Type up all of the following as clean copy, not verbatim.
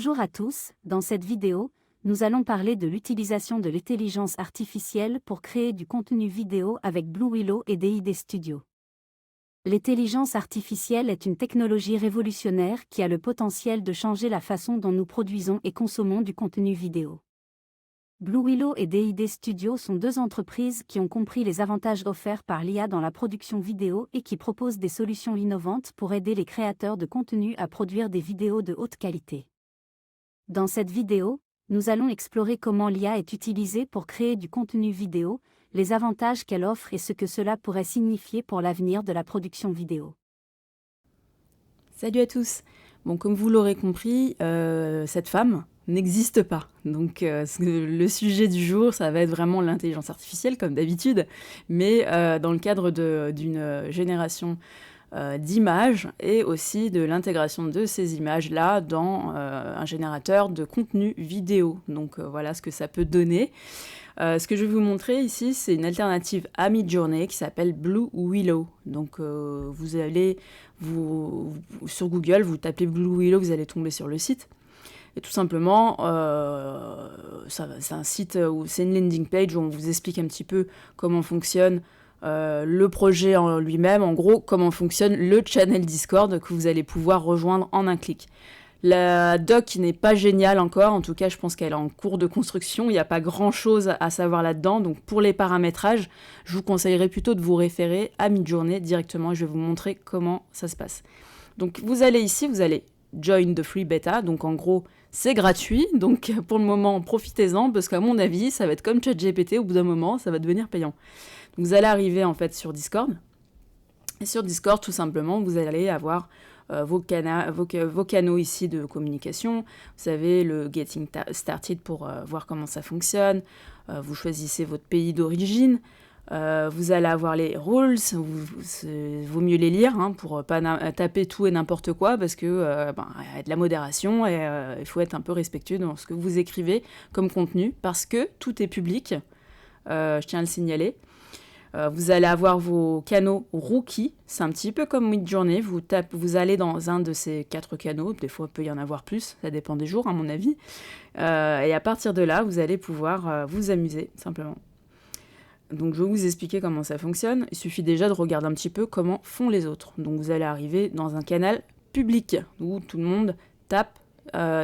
Bonjour à tous, dans cette vidéo, nous allons parler de l'utilisation de l'intelligence artificielle pour créer du contenu vidéo avec Blue Willow et DID Studio. L'intelligence artificielle est une technologie révolutionnaire qui a le potentiel de changer la façon dont nous produisons et consommons du contenu vidéo. Blue Willow et DID Studio sont deux entreprises qui ont compris les avantages offerts par l'IA dans la production vidéo et qui proposent des solutions innovantes pour aider les créateurs de contenu à produire des vidéos de haute qualité. Dans cette vidéo, nous allons explorer comment l'IA est utilisée pour créer du contenu vidéo, les avantages qu'elle offre et ce que cela pourrait signifier pour l'avenir de la production vidéo. Salut à tous. Bon, comme vous l'aurez compris, cette femme n'existe pas. Donc le sujet du jour, ça va être vraiment l'intelligence artificielle, comme d'habitude, mais dans le cadre d'une génération d'images et aussi de l'intégration de ces images-là dans un générateur de contenu vidéo. Donc voilà ce que ça peut donner. Ce que je vais vous montrer ici, c'est une alternative à Midjourney qui s'appelle Blue Willow. Donc vous allez sur Google, vous tapez Blue Willow, vous allez tomber sur le site. Et tout simplement, c'est un site, c'est une landing page où on vous explique un petit peu comment fonctionne le projet en lui-même, en gros, comment fonctionne le channel Discord que vous allez pouvoir rejoindre en un clic. La doc n'est pas géniale encore, en tout cas je pense qu'elle est en cours de construction, il n'y a pas grand chose à savoir là-dedans, donc pour les paramétrages, je vous conseillerais plutôt de vous référer à Midjourney directement et je vais vous montrer comment ça se passe. Donc vous allez ici, vous allez join the free beta, donc en gros c'est gratuit, donc pour le moment profitez-en parce qu'à mon avis ça va être comme ChatGPT, au bout d'un moment ça va devenir payant. Donc vous allez arriver en fait sur Discord, et sur Discord tout simplement vous allez avoir vos canaux ici de communication. Vous avez le Getting Started pour voir comment ça fonctionne. Vous choisissez votre pays d'origine. Vous allez avoir les rules. Vaut mieux les lire pour pas taper tout et n'importe quoi parce que y a de la modération et il faut être un peu respectueux dans ce que vous écrivez comme contenu parce que tout est public. Je tiens à le signaler. Vous allez avoir vos canaux rookies, c'est un petit peu comme Midjourney, vous allez dans un de ces 4 canaux, des fois il peut y en avoir plus, ça dépend des jours à mon avis, et à partir de là, vous allez pouvoir vous amuser simplement. Donc je vais vous expliquer comment ça fonctionne, il suffit déjà de regarder un petit peu comment font les autres. Donc vous allez arriver dans un canal public où tout le monde tape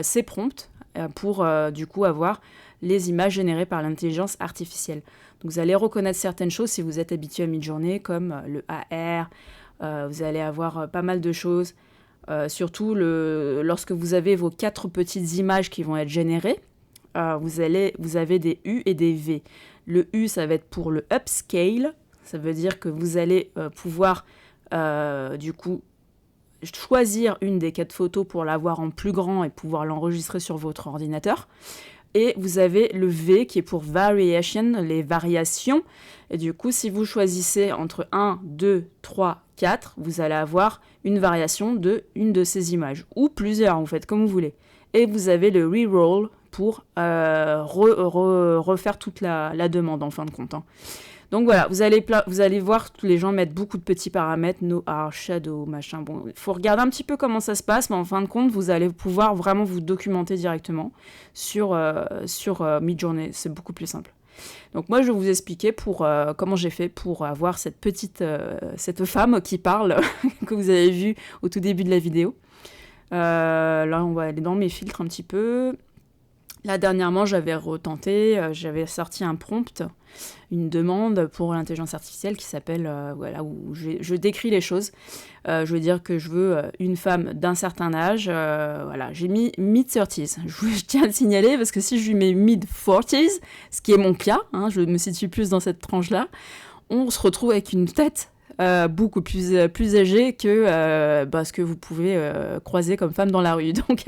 ses prompts pour du coup avoir les images générées par l'intelligence artificielle. Donc vous allez reconnaître certaines choses si vous êtes habitué à Midjourney, comme le AR, vous allez avoir pas mal de choses, surtout lorsque vous avez vos 4 petites images qui vont être générées, vous avez des U et des V. Le U, ça va être pour le upscale, ça veut dire que vous allez pouvoir du coup choisir une des 4 photos pour l'avoir en plus grand et pouvoir l'enregistrer sur votre ordinateur. Et vous avez le V qui est pour variation, les variations. Et du coup, si vous choisissez entre 1, 2, 3, 4, vous allez avoir une variation de une de ces images. Ou plusieurs, vous faites comme vous voulez. Et vous avez le reroll pour refaire toute la demande en fin de compte. Donc voilà, vous allez voir, tous les gens mettent beaucoup de petits paramètres, no art, shadow, machin. Bon, il faut regarder un petit peu comment ça se passe, mais en fin de compte, vous allez pouvoir vraiment vous documenter directement sur Midjourney. C'est beaucoup plus simple. Donc moi, je vais vous expliquer comment j'ai fait pour avoir cette femme qui parle, que vous avez vue au tout début de la vidéo. Là, on va aller dans mes filtres un petit peu. Là, dernièrement, j'avais retenté, j'avais sorti un prompt, une demande pour l'intelligence artificielle qui s'appelle, où je décris les choses. Je veux dire que je veux une femme d'un certain âge, j'ai mis mid-30s. Je tiens à le signaler parce que si je lui mets mid-40s, ce qui est mon cas, je me situe plus dans cette tranche-là, on se retrouve avec une tête beaucoup plus âgée que ce que vous pouvez croiser comme femme dans la rue. Donc,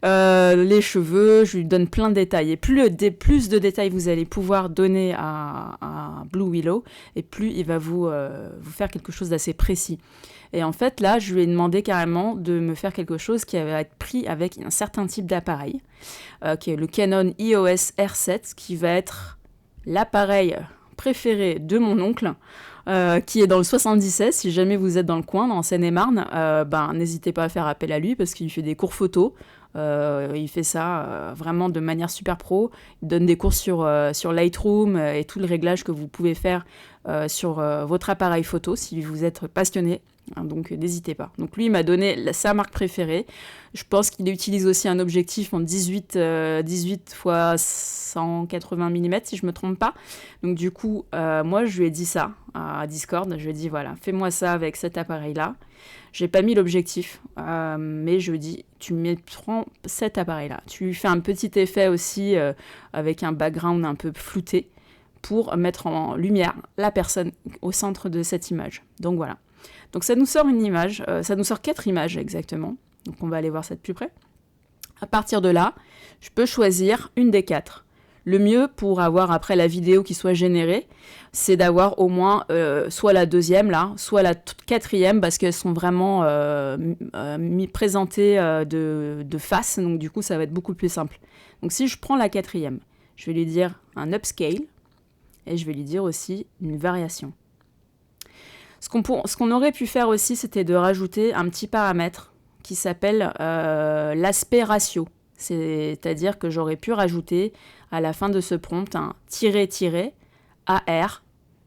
les cheveux, je lui donne plein de détails. Et plus de détails vous allez pouvoir donner à Blue Willow, et plus il va vous faire quelque chose d'assez précis. Et en fait, là, je lui ai demandé carrément de me faire quelque chose qui va être pris avec un certain type d'appareil, qui est le Canon EOS R7, qui va être l'appareil préféré de mon oncle, qui est dans le 77. Si jamais vous êtes dans le coin, en Seine-et-Marne, n'hésitez pas à faire appel à lui parce qu'il fait des courts photos. Il fait ça vraiment de manière super pro. Il donne des cours sur Lightroom et tout le réglage que vous pouvez faire sur votre appareil photo si vous êtes passionné. Hein, donc n'hésitez pas. Donc lui, il m'a donné sa marque préférée. Je pense qu'il utilise aussi un objectif en 18 x 180 mm, si je ne me trompe pas. Donc du coup, moi, je lui ai dit ça à Discord. Je lui ai dit, voilà, fais-moi ça avec cet appareil-là. J'ai pas mis l'objectif, mais je lui ai dit, prends cet appareil-là. Tu lui fais un petit effet aussi avec un background un peu flouté pour mettre en lumière la personne au centre de cette image. Donc voilà. Donc ça nous sort une image, ça nous sort 4 images exactement. Donc on va aller voir ça de plus près. À partir de là, je peux choisir une des 4. Le mieux pour avoir après la vidéo qui soit générée, c'est d'avoir au moins soit la deuxième là, soit la quatrième parce qu'elles sont vraiment présentées de face. Donc du coup, ça va être beaucoup plus simple. Donc si je prends la quatrième, je vais lui dire un upscale et je vais lui dire aussi une variation. Ce qu'on aurait pu faire aussi, c'était de rajouter un petit paramètre qui s'appelle l'aspect ratio. C'est-à-dire que j'aurais pu rajouter à la fin de ce prompt un -AR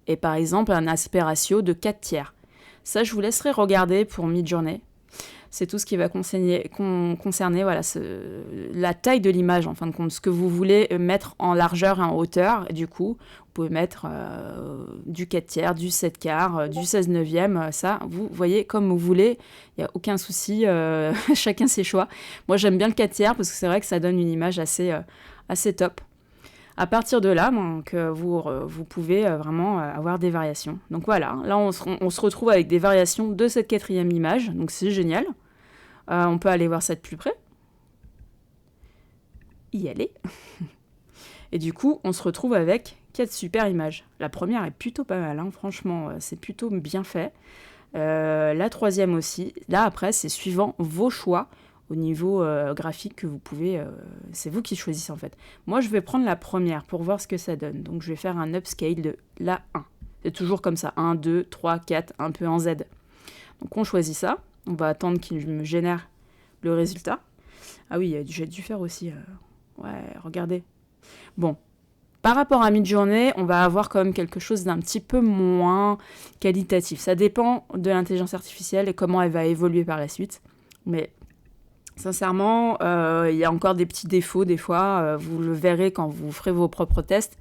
et par exemple un aspect ratio de 4/3. Ça, je vous laisserai regarder pour Midjourney. C'est tout ce qui va concerner voilà, la taille de l'image, en fin de compte, ce que vous voulez mettre en largeur et en hauteur. Et du coup, vous pouvez mettre du 4/3, du 7/4, du 16/9. Ça, vous voyez comme vous voulez. Il n'y a aucun souci. Chacun ses choix. Moi, j'aime bien le 4/3 parce que c'est vrai que ça donne une image assez top. À partir de là, donc, vous pouvez vraiment avoir des variations. Donc voilà, là on se retrouve avec des variations de cette quatrième image, donc c'est génial. On peut aller voir ça de plus près. Y aller. Et du coup, on se retrouve avec 4 super images. La première est plutôt pas mal, hein, franchement, c'est plutôt bien fait. La troisième aussi. Là, après, c'est suivant vos choix. Au niveau graphique que vous pouvez... c'est vous qui choisissez en fait. Moi, je vais prendre la première pour voir ce que ça donne. Donc, je vais faire un upscale de la 1. C'est toujours comme ça. 1, 2, 3, 4, un peu en Z. Donc, on choisit ça. On va attendre qu'il me génère le résultat. Ah oui, j'ai dû faire aussi... Ouais, regardez. Bon. Par rapport à Midjourney, on va avoir quand même quelque chose d'un petit peu moins qualitatif. Ça dépend de l'intelligence artificielle et comment elle va évoluer par la suite. Mais... sincèrement, il y a encore des petits défauts des fois. Vous le verrez quand vous ferez vos propres tests.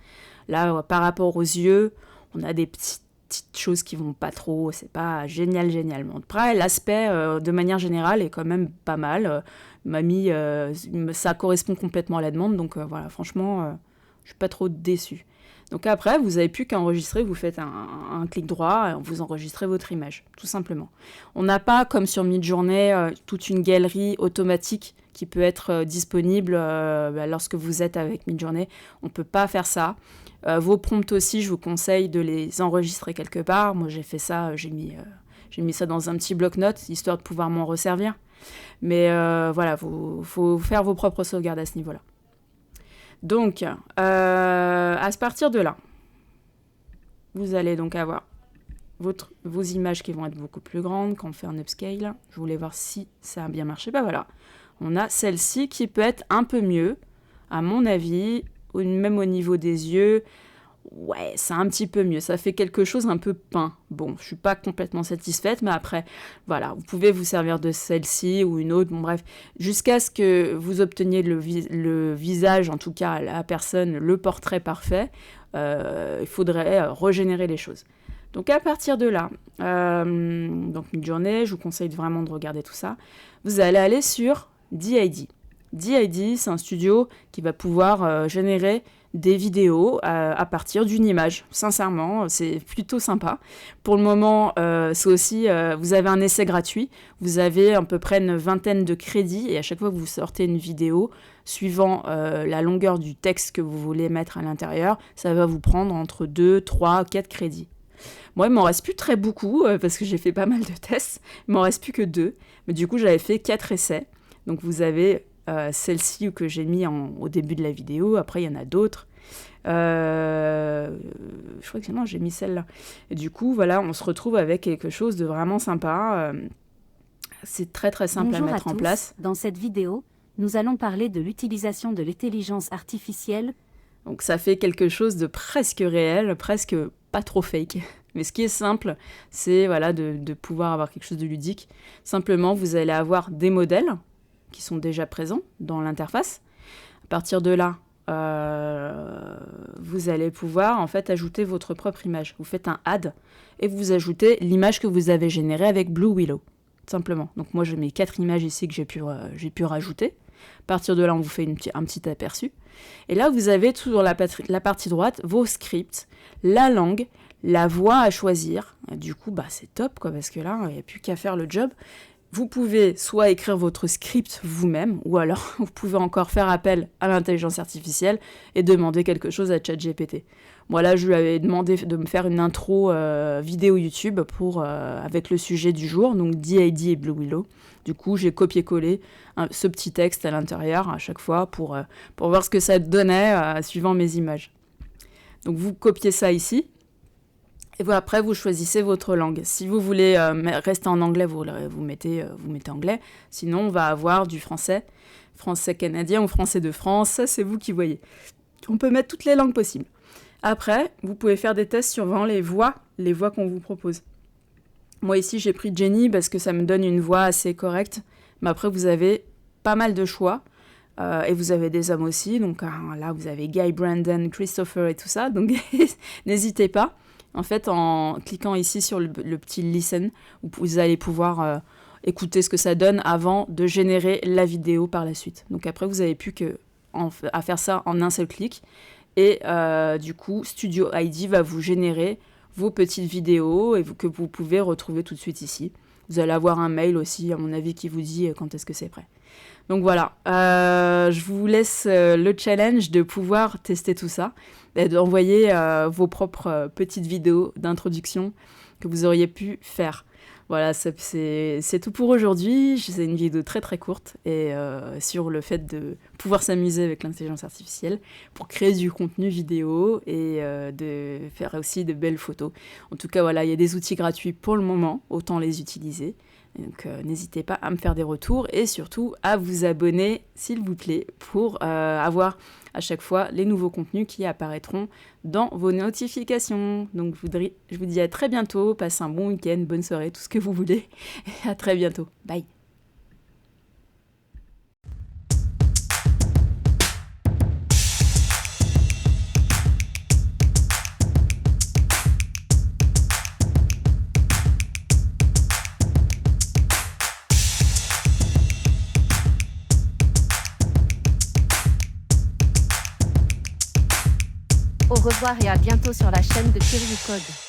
Là, par rapport aux yeux, on a des petites choses qui vont pas trop. C'est pas génial. Après, l'aspect, de manière générale, est quand même pas mal. Ça correspond complètement à la demande. Donc voilà, franchement, je suis pas trop déçue. Donc après, vous n'avez plus qu'à enregistrer, vous faites un clic droit, vous enregistrez votre image, tout simplement. On n'a pas, comme sur Midjourney, toute une galerie automatique qui peut être disponible lorsque vous êtes avec Midjourney. On ne peut pas faire ça. Vos prompts aussi, je vous conseille de les enregistrer quelque part. Moi, j'ai fait ça, j'ai mis ça dans un petit bloc-notes, histoire de pouvoir m'en resservir. Mais voilà, faut faire vos propres sauvegardes à ce niveau-là. Donc, à partir de là, vous allez donc avoir vos images qui vont être beaucoup plus grandes quand on fait un upscale. Je voulais voir si ça a bien marché. Bah voilà, on a celle-ci qui peut être un peu mieux, à mon avis, même au niveau des yeux. Ouais, c'est un petit peu mieux. Ça fait quelque chose un peu peint. Bon, je suis pas complètement satisfaite, mais après, voilà, vous pouvez vous servir de celle-ci ou une autre. Bon, bref, jusqu'à ce que vous obteniez le visage, en tout cas la personne, le portrait parfait, il faudrait régénérer les choses. Donc à partir de là, donc Midjourney, je vous conseille vraiment de regarder tout ça. Vous allez aller sur DID. DID, c'est un studio qui va pouvoir générer des vidéos à partir d'une image. Sincèrement, c'est plutôt sympa. Pour le moment, c'est aussi, vous avez un essai gratuit. Vous avez à peu près une vingtaine de crédits et à chaque fois que vous sortez une vidéo, suivant la longueur du texte que vous voulez mettre à l'intérieur, ça va vous prendre entre 2, 3, 4 crédits. Moi, il m'en reste plus très beaucoup parce que j'ai fait pas mal de tests. Il m'en reste plus que 2. Mais du coup, j'avais fait 4 essais. Donc, vous avez celle-ci que j'ai mis au début de la vidéo. Après, il y en a d'autres. Je crois que non, j'ai mis celle-là. Et du coup, voilà, on se retrouve avec quelque chose de vraiment sympa. C'est très, très simple à mettre en place. Dans cette vidéo, nous allons parler de l'utilisation de l'intelligence artificielle. Donc ça fait quelque chose de presque réel, presque pas trop fake. Mais ce qui est simple, c'est voilà, de pouvoir avoir quelque chose de ludique. Simplement, vous allez avoir des modèles qui sont déjà présents dans l'interface. À partir de là, vous allez pouvoir en fait ajouter votre propre image. Vous faites un add et vous ajoutez l'image que vous avez générée avec Blue Willow, simplement. Donc moi, je mets 4 images ici que j'ai pu rajouter. À partir de là, on vous fait un petit aperçu. Et là, vous avez tout dans la partie droite vos scripts, la langue, la voix à choisir. Et du coup, c'est top, quoi, parce que là, il n'y a plus qu'à faire le job. Vous pouvez soit écrire votre script vous-même, ou alors vous pouvez encore faire appel à l'intelligence artificielle et demander quelque chose à ChatGPT. Moi là, je lui avais demandé de me faire une intro vidéo YouTube avec le sujet du jour, donc DID et Blue Willow. Du coup, j'ai copié-collé ce petit texte à l'intérieur à chaque fois pour voir ce que ça donnait suivant mes images. Donc vous copiez ça ici. Et voilà, après, vous choisissez votre langue. Si vous voulez rester en anglais, vous mettez anglais. Sinon, on va avoir du français canadien ou français de France. Ça, c'est vous qui voyez. On peut mettre toutes les langues possibles. Après, vous pouvez faire des tests sur les voix qu'on vous propose. Moi, ici, j'ai pris Jenny parce que ça me donne une voix assez correcte. Mais après, vous avez pas mal de choix. Et vous avez des hommes aussi. Donc là, vous avez Guy, Brandon, Christopher et tout ça. Donc, n'hésitez pas. En fait, en cliquant ici sur le petit listen, vous allez pouvoir écouter ce que ça donne avant de générer la vidéo par la suite. Donc après, vous n'avez plus qu'à faire ça en un seul clic. Et du coup, Studio ID va vous générer vos petites vidéos que vous pouvez retrouver tout de suite ici. Vous allez avoir un mail aussi, à mon avis, qui vous dit quand est-ce que c'est prêt. Donc voilà, je vous laisse le challenge de pouvoir tester tout ça et d'envoyer vos propres petites vidéos d'introduction que vous auriez pu faire. Voilà, c'est tout pour aujourd'hui. C'est une vidéo très très courte et sur le fait de pouvoir s'amuser avec l'intelligence artificielle pour créer du contenu vidéo et de faire aussi de belles photos. En tout cas, voilà, il y a des outils gratuits pour le moment, autant les utiliser. Donc n'hésitez pas à me faire des retours et surtout à vous abonner, s'il vous plaît, pour avoir à chaque fois les nouveaux contenus qui apparaîtront dans vos notifications. Donc je vous dis à très bientôt, passez un bon week-end, bonne soirée, tout ce que vous voulez. Et à très bientôt. Bye. Au revoir et à bientôt sur la chaîne de Kiryu Code.